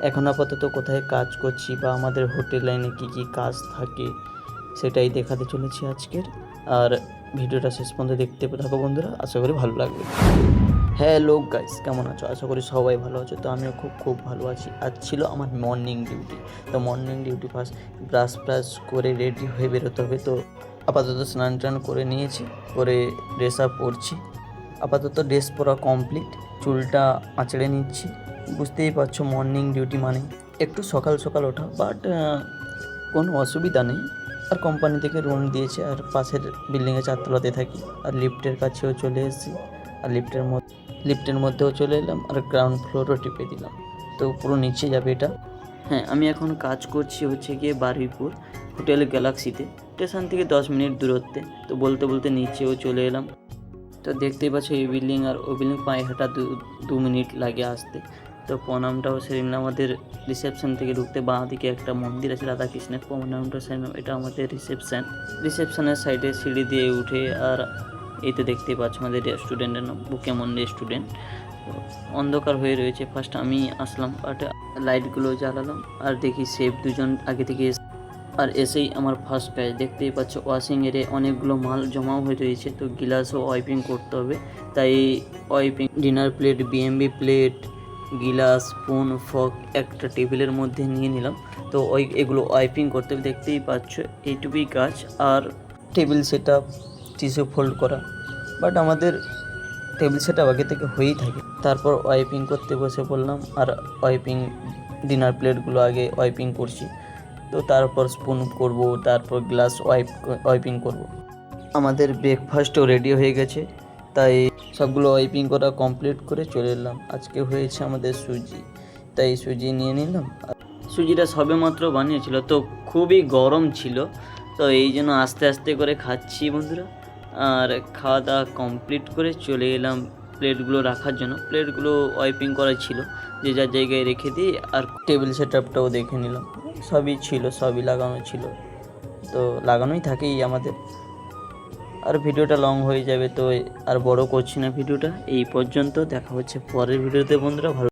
এখন আপাতত কোথায় কাজ করছি বা আমাদের হোটেল লাইনে কী কাজ থাকে সেটাই দেখাতে চলেছি আজকের। আর ভিডিওটা শেষ পর্যন্ত দেখতে থাকো বন্ধুরা, আশা করি ভালো লাগবে। হ্যালো গাইস, কেমন আছো? আশা করি সবাই ভালো আছো। তো আমিও খুব ভালো আছি। আজ ছিল আমার মর্নিং ডিউটি। তো মর্নিং ডিউটি ফার্স্ট ব্রাশ করে রেডি হয়ে বেরোতে হবে। তো আপাতত স্নান টান করে নিয়েছি, করে ড্রেস আপ করছি। আপাতত ড্রেস পরা কমপ্লিট, চুলটা আঁচড়ে নিচ্ছি। বুঝতেই পারছো মর্নিং ডিউটি মানে একটু সকাল সকাল ওঠা, বাট কোনো অসুবিধা নেই। আর কোম্পানি থেকে রুম দিয়েছে, আর পাশের বিল্ডিংয়ে 4 তলাতে থাকি। আর লিফটের কাছেও চলে এসেছি, আর লিফটের মধ্যেও চলে এলাম, আর গ্রাউন্ড ফ্লোরও টিপে দিলাম। তো পুরো নিচে যাবে এটা। হ্যাঁ, আমি এখন কাজ করছি হচ্ছে গিয়ে বারুইপুর হোটেল গ্যালাক্সিতে, স্টেশন থেকে 10 মিনিট দূরত্বে। তো বলতে বলতে নিচেও চলে এলাম। তো দেখতেই পাচ্ছ এই বিল্ডিং আর ওই বিল্ডিং পায়ে হাঁটা 2 মিনিট লাগে আসতে। তো প্রণামটাও সেরে নিলাম। আমাদের রিসেপশন থেকে ঢুকতে বাঁ দিকে একটা মন্দির আছে রাধাকৃষ্ণের, প্রণামটা সেরে নিলাম। এটা আমাদের রিসেপশনের সাইডে সিঁড়ি দিয়ে উঠে, আর এই তো দেখতেই পাচ্ছ আমাদের রেস্টুরেন্টের নাম বুকেমন রেস্টুরেন্ট। তো অন্ধকার হয়ে রয়েছে, ফার্স্ট আমি আসলাম, বাট লাইটগুলো জ্বালালাম আর দেখি শেফ দুজন আগে থেকে আর এসেই আমার ফার্স্ট কাজ দেখতেই পাচ্ছ ওয়াশিং এরে অনেকগুলো মাল জমাও হয়ে রয়েছে। তো গিলাসও ওয়াইপিং করতে হবে, তাই wiping dinner plate, BMB plate, glass, spoon, fork একটা টেবিলের মধ্যে নিয়ে নিলাম। তো এগুলো ওয়াইপিং করতে হবে, দেখতেই পাচ্ছ এইটুকুই কাজ। আর table set up, tissue fold করা, বাট আমাদের টেবিল সেট আপ আগে থেকে হয়েই থাকে। তারপর ওয়াইপিং করতে বসে পড়লাম, আর ওয়াইপিং ডিনার প্লেটগুলো আগে ওয়াইপিং করছি। তো তারপর স্পুন করব, তারপর গ্লাস ওয়াইপিং করব। আমাদের ব্রেকফাস্টও রেডি হয়ে গেছে, তাই সবগুলো ওয়াইপিং করা কমপ্লিট করে চলে এলাম। আজকে হয়েছে আমাদের সুজি, তাই সুজি নিয়ে নিলাম। সুজিটা সবেমাত্র বানিয়েছিল, তো খুবই গরম ছিল, তো এই জন্য আস্তে আস্তে করে খাচ্ছি বন্ধুরা। আর খাওয়া দাওয়া কমপ্লিট করে চলে এলাম প্লেটগুলো রাখার জন্য। প্লেটগুলো ওয়াইপিং করা ছিল, যে যার জায়গায় রেখে দিই। আর টেবিল সেট আপটাও দেখে নিলাম, সবই লাগানো ছিল। তো লাগানোই থাকেই আমাদের। আর ভিডিওটা লং হয়ে যাবে, তো আর বড় করছি না ভিডিওটা। এই পর্যন্ত, দেখা হচ্ছে পরের ভিডিওতে বন্ধুরা। ভালো